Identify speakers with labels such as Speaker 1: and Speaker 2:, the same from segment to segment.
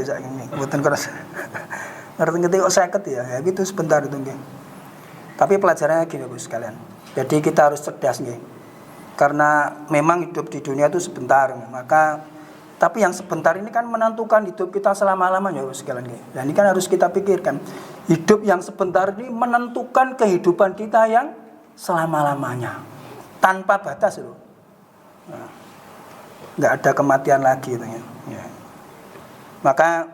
Speaker 1: nggih saiki nggih. Mboten keras. Ngerti-ngerti kok 50 ya. Ya gitu sebentar itu nggih. Tapi pelajarannya gini Bu sekalian. Jadi kita harus cerdas nggih. Karena memang hidup di dunia itu sebentar, maka tapi yang sebentar ini kan menentukan hidup kita selama-lamanya Bu sekalian nggih. Dan ini kan harus kita pikirkan. Hidup yang sebentar ini menentukan kehidupan kita yang selama-lamanya. Tanpa batas loh. Nah, nggak ada kematian lagi gitu ya. Maka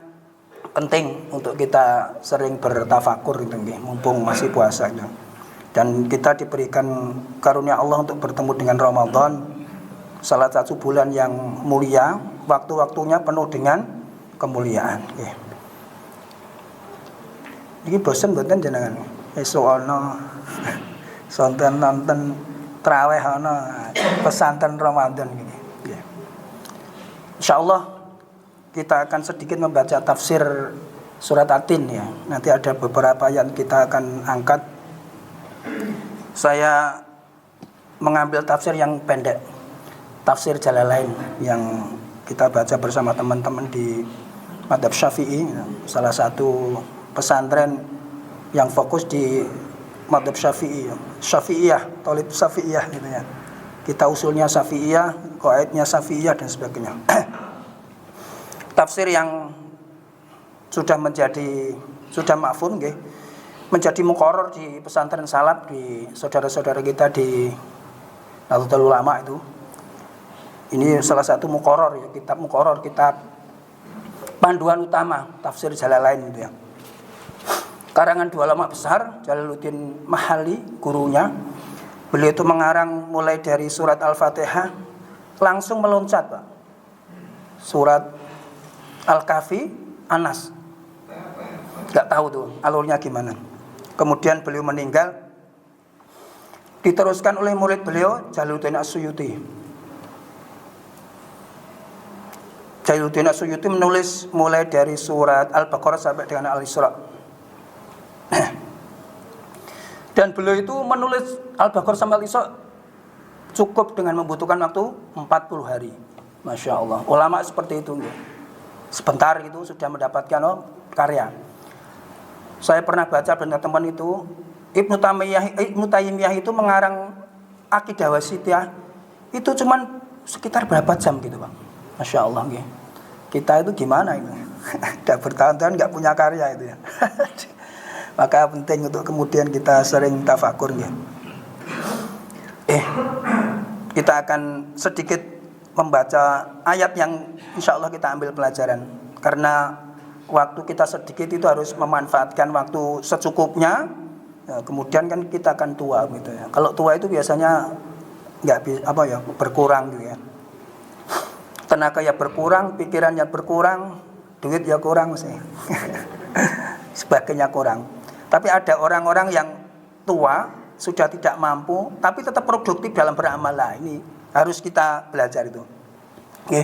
Speaker 1: penting untuk kita sering bertafakur gitu nggih, mumpung masih puasa gitu. Dan kita diberikan karunia Allah untuk bertemu dengan Ramadan, salah satu bulan yang mulia, waktu-waktunya penuh dengan kemuliaan. Ini bosen mboten jenengan? Esuk ana sonten nonton traweh ana pesantren Ramadan gini. Insyaallah kita akan sedikit membaca tafsir surat At-Tin ya. Nanti ada beberapa yang kita akan angkat. Saya mengambil tafsir yang pendek, tafsir Jalalain yang kita baca bersama teman-teman di Madhab Syafi'i, salah satu pesantren yang fokus di Madhab Syafi'i, Syafi'iyah, Thalib Syafi'iyah gitu ya. Kita usulnya Syafi'iyah, qaidnya Syafi'iyah dan sebagainya. Tafsir yang sudah ma'fum nggih, menjadi muqarrar di pesantren salaf di saudara-saudara kita di Nahdlatul Ulama itu. Ini salah satu muqarrar ya, kitab panduan utama tafsir Jalalain itu ya. Karangan dua ulama besar, Jalaluddin Mahali gurunya. Beliau itu mengarang mulai dari surat Al-Fatihah langsung meloncat, Pak. Surat Al-Kahfi, Anas. Enggak tahu tuh alurnya gimana. Kemudian beliau meninggal, diteruskan oleh murid beliau Jalaluddin As-Suyuti. Jalaluddin As-Suyuti menulis mulai dari surat Al-Baqarah sampai dengan Al-Isra. Dan beliau itu menulis Al-Baqarah sampai Al-Isra cukup dengan membutuhkan waktu 40 hari. Masya Allah. Ulama seperti itu. Sebentar itu sudah mendapatkan karya. Saya pernah baca bersama teman itu, Ibnu Taimiyah itu mengarang Aqidah Wasithiyah itu cuman sekitar berapa jam gitu, Pak. Masya Allah gitu. Kita itu gimana itu? Udah bertahun-tahun nggak punya karya itu ya. Maka penting untuk kemudian kita sering tafakur gitu. Kita akan sedikit membaca ayat yang insya Allah kita ambil pelajaran. Karena waktu kita sedikit itu harus memanfaatkan waktu secukupnya. Ya, kemudian kan kita akan tua gitu ya. Kalau tua itu biasanya berkurang gitu ya. Tenaga ya berkurang, pikirannya berkurang, duit ya kurang sih. Sebagainya kurang. Tapi ada orang-orang yang tua sudah tidak mampu tapi tetap produktif dalam beramal. Lah ini harus kita belajar itu. Oke.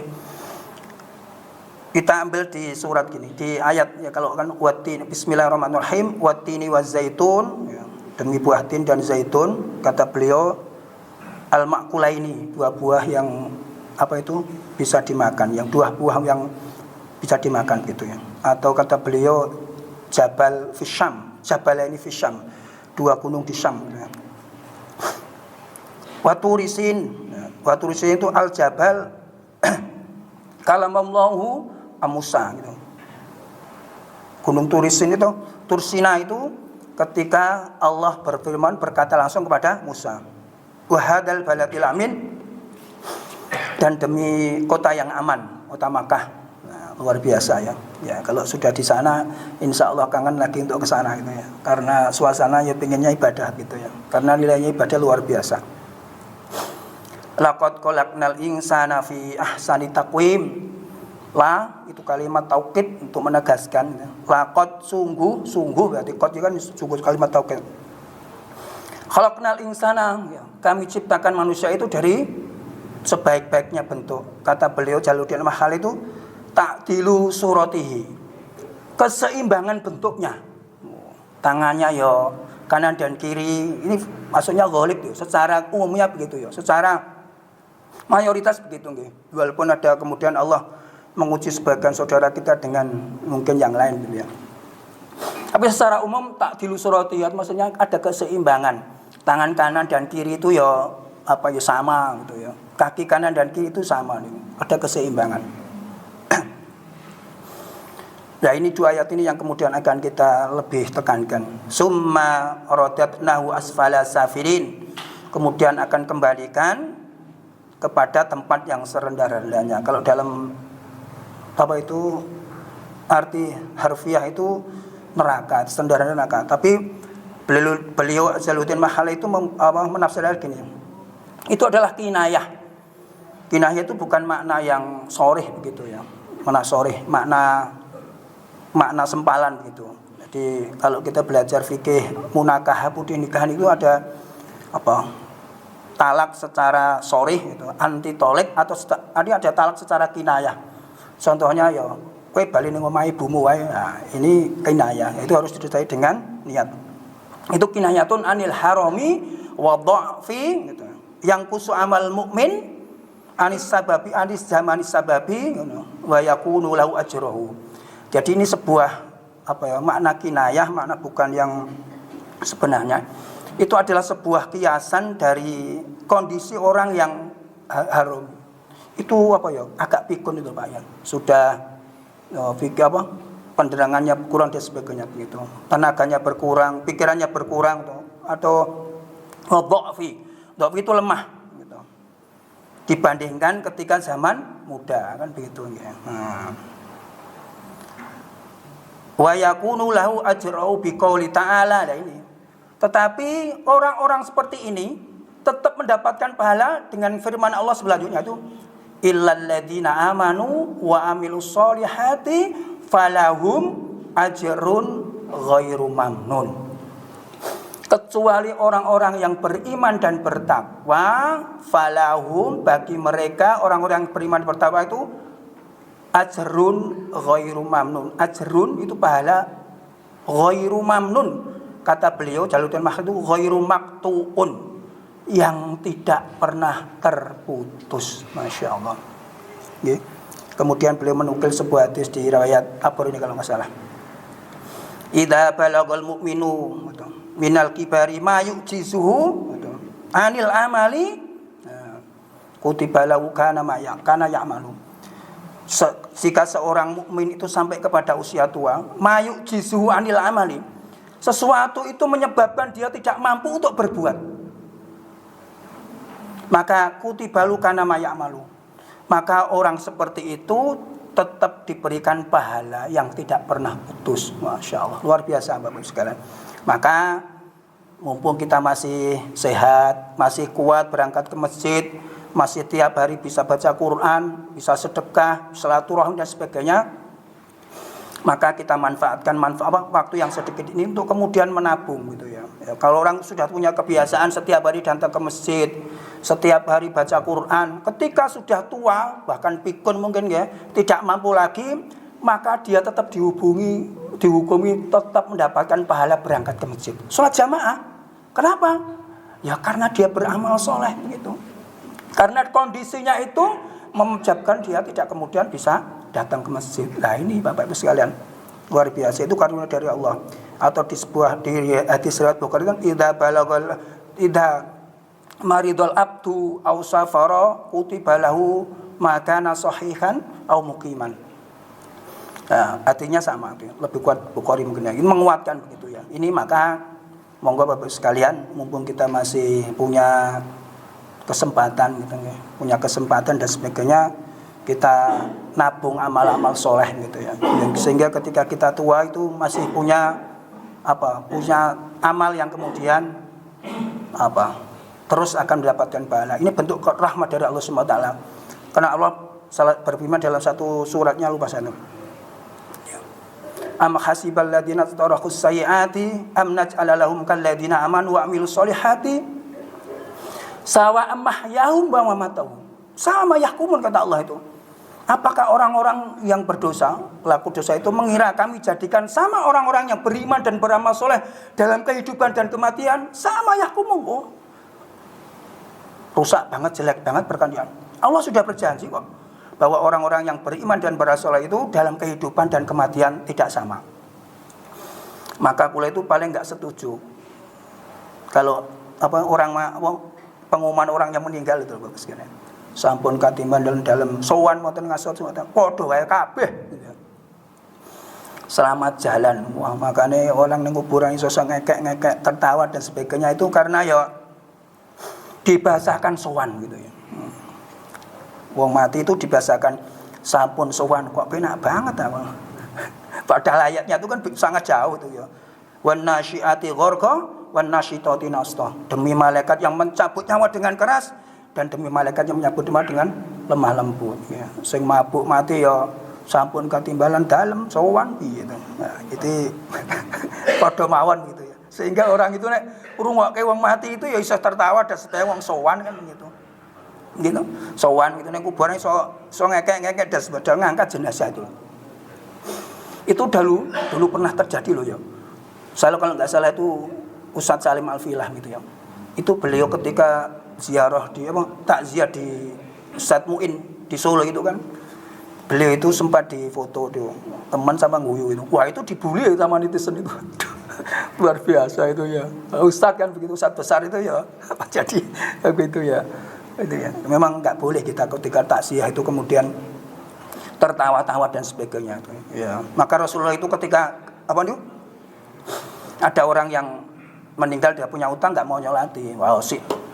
Speaker 1: Kita ambil di surat gini, di ayat ya, kalau kan watin, bismillahirrahmanirrahim, watini wazaitun ya, demi buah tin dan zaitun, kata beliau al-ma'kulaini, dua buah yang bisa dimakan, yang dua buah yang bisa dimakan gitu ya. Atau kata beliau Jabal Fisyam, Jabalaini Fisyam, dua gunung di Syam gitu ya. Waturisin itu al-jabal kalamallahu Musa gitu. Gunung Turisin itu, Tursina itu ketika Allah berfirman berkata langsung kepada Musa, wa hadzal baladil amin, dan demi kota yang aman, kota Makkah. Nah, luar biasa ya. Ya, kalau sudah di sana insya Allah kangen lagi untuk ke sana gitu ya. Karena suasana ya pengennya ibadah gitu ya. Karena nilainya ibadah luar biasa. Laqad khalaqnal insana fi ahsani taqwim. La itu kalimat taukid untuk menegaskan. Laqad sungguh berarti qad kan sungguh kalimat taukid. Khalaqnal insana, ya, kami ciptakan manusia itu dari sebaik-baiknya bentuk. Kata beliau Jalaluddin Mahal itu ta'dilu suratihi, keseimbangan bentuknya. Tangannya ya kanan dan kiri. Ini maksudnya ghalib ya, secara umumnya begitu ya. Secara mayoritas begitu nggih. Walaupun ada kemudian Allah menguji sebagian saudara kita dengan mungkin yang lain gitu ya. Tapi secara umum takdilu surotiyat maksudnya ada keseimbangan. Tangan kanan dan kiri itu ya sama gitu ya. Kaki kanan dan kiri itu sama nih. Ada keseimbangan. Ya ini dua ayat ini yang kemudian akan kita lebih tekankan. Summa radatnahu asfala safilin. Kemudian akan kembalikan kepada tempat yang serendah-rendahnya. Kalau dalam itu arti harfiah itu neraka, serendah neraka. Tapi beliau Jalaluddin Mahalli itu menafsirkan gini. Itu adalah kinayah. Kinayah itu bukan makna yang sharih begitu ya. Mana sharih, makna sempalan gitu. Jadi kalau kita belajar fikih munakahah putih nikahan itu ada talak secara sharih gitu, anti tolek atau ada talak secara kinayah. Contohnya ya kowe bali ning omahe ibumu wae. Nah, ini kinayah. Itu harus disertai dengan niat. Itu kinayatun anil harami wa dha'fi gitu. Yang kusu amal mukmin anis zamanis sababi wa yakunu lahu ajruhu. Jadi ini sebuah makna kinayah, makna bukan yang sebenarnya. Itu adalah sebuah kiasan dari kondisi orang yang harum. Itu agak pikun itu Pak ya. Sudah penderangannya kurang dan sebagainya begitu. Tenaganya berkurang, pikirannya berkurang atau dha'fi. Dha'fi itu lemah gitu. Dibandingkan ketika zaman muda kan begitu ya. Wa yakunu lahu ajruhu biqauli ta'ala. Nah ini. Tetapi orang-orang seperti ini tetap mendapatkan pahala dengan firman Allah selanjutnya itu illal ladzina amanu wa amilus solihati falahum ajrun ghairu mamnun. Kecuali orang-orang yang beriman dan bertakwa, falahum bagi mereka orang-orang yang beriman dan bertakwa itu ajrun ghairu mamnun. Ajrun itu pahala ghairu mamnun. Kata beliau Jalaluddin Mahalli itu ghairu maqtuun, yang tidak pernah terputus. Masya Allah. Okay. Kemudian beliau menukil sebuah hadis di riwayat Abu ini kalau nggak salah. Idza balagal mu'minu minal kibari ma yu'jizuhu anil amali kutiba lahu kana ya'malu. Jika seorang mukmin itu sampai kepada usia tua, ma yu'jizuhu anil amali, sesuatu itu menyebabkan dia tidak mampu untuk berbuat, maka kutiba lahu kana ya'malu, maka orang seperti itu tetap diberikan pahala yang tidak pernah putus. Masya Allah, luar biasa Bapak Ibu sekalian. Maka mumpung kita masih sehat, masih kuat berangkat ke masjid, masih tiap hari bisa baca Quran, bisa sedekah, silaturahmi dan sebagainya, maka kita manfaatkan waktu yang sedikit ini untuk kemudian menabung gitu ya. Kalau orang sudah punya kebiasaan setiap hari datang ke masjid, setiap hari baca Quran, ketika sudah tua bahkan pikun mungkin ya, tidak mampu lagi, maka dia tetap dihukumi tetap mendapatkan pahala berangkat ke masjid, sholat jamaah. Kenapa? Ya karena dia beramal soleh gitu. Karena kondisinya itu memujabkan dia tidak kemudian bisa datang ke masjid. Nah ini Bapak Ibu sekalian, luar biasa, itu karunia dari Allah. Atau di sebuah di hadis riwayat Bukhari kan idza maridul abdu aw safara kutiba lahu ma kana sahihan aw muqiman. Nah, artinya sama, lebih kuat Bukhari mungkin ya. Ini menguatkan begitu ya. Ini maka monggo Bapak sekalian, mumpung kita masih punya kesempatan gitu ya, punya kesempatan dan sebagainya, kita nabung amal-amal soleh gitu ya. Sehingga ketika kita tua itu masih punya punya amal yang kemudian terus akan mendapatkan pahala. Ini bentuk rahmat dari Allah SWT. Karena Allah berfirman dalam satu suratnya, lupa saya. Am hasibal ladzina tarakhus sayyiati am naj'ala lahum kal ladzina amanu wa amilus solihati sawa'am mahyahum wa mamatahum sama yahkumun, kata Allah itu. Apakah orang-orang yang berdosa, pelaku dosa itu mengira kami jadikan sama orang-orang yang beriman dan beramal soleh dalam kehidupan dan kematian? Sama yahkumun. Rusak banget, jelek banget perkalian. Allah sudah berjanji kok bahwa orang-orang yang beriman dan berasoleh itu dalam kehidupan dan kematian tidak sama. Maka kula itu paling nggak setuju kalau pengumuman orang yang meninggal itu Bapak sekalian. Sampun katimban dalam sowan wonten ngasot padha wae kabeh. Selamat jalan. Wah, makanya orang ning kuburan iso ngekek-ngekek, tertawa dan sebagainya itu karena ya dibahasakan sowan gitu ya. Wong mati itu dibahasakan sampun sowan, kok penak banget apa. Padahal ayatnya itu kan sangat jauh itu ya. Wan nasyiati gharqa wan nasyitati nasta. Demi malaikat yang mencabut nyawa dengan keras dan demi malaikat yang menyambut nyawa dengan lemah lembut ya. Sing mabuk mati ya sampun katimbalan dalam sowan piye to. Nah, itu padha mawon gitu ya. Sehingga orang itu nek ngrungokke wong mati itu ya iso tertawa dan sedaya wong sowan kan gitu. Gitu. Sowan gitu ning kuburan iso ngekek-ngekek dan sebagainya ngangkat jenazah itu. Itu dulu pernah terjadi loh ya. Saya kalau nggak salah itu Ustadz Salim Al-Filah gitu ya. Itu beliau ketika ziarah takziah di Ustadz Muin di Solo itu kan. Beliau itu sempat difoto tuh teman sama nguyu itu. Wah, itu dibully sama netizen itu. Luar biasa itu ya. Ustadz kan begitu, Ustadz besar itu ya. Jadi begitu ya. Itu ya. Memang nggak boleh kita ketika takziah itu kemudian tertawa-tawa dan sebagainya itu. Ya. Maka Rasulullah itu ketika ada orang yang meninggal dia punya utang nggak mau nyolati. Wow,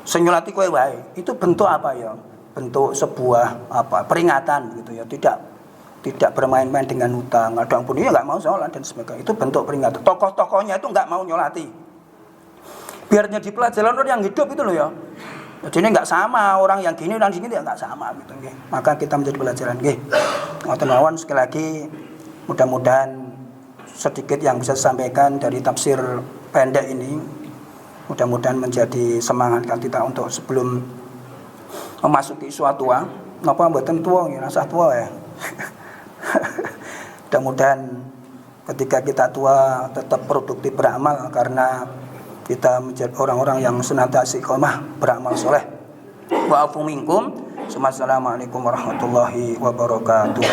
Speaker 1: senyolati kowe wae. Itu bentuk apa ya? Bentuk sebuah peringatan gitu ya. Tidak bermain-main dengan utang. Ada yang pun dia nggak mau sholat dan sebagainya. Itu bentuk peringatan. Tokoh-tokohnya itu nggak mau nyolati. Biar jadi pelajaran orang yang hidup itu loh ya. Jadi ini nggak sama orang yang gini dan gini nggak sama gitu. Okay. Maka kita menjadi pelajaran. Ngoten mawon sekali lagi mudah-mudahan sedikit yang bisa disampaikan dari tafsir pendek ini. Mudah-mudahan menjadi semangat kita untuk sebelum memasuki suatu tua. Napa mboten tua nggih rasah tua ya. Mudah-mudahan ketika kita tua tetap produktif beramal karena kita menjadi orang-orang yang senantiasa istiqomah beramal soleh. Wa afu minkum. Assalamualaikum warahmatullahi wabarakatuh.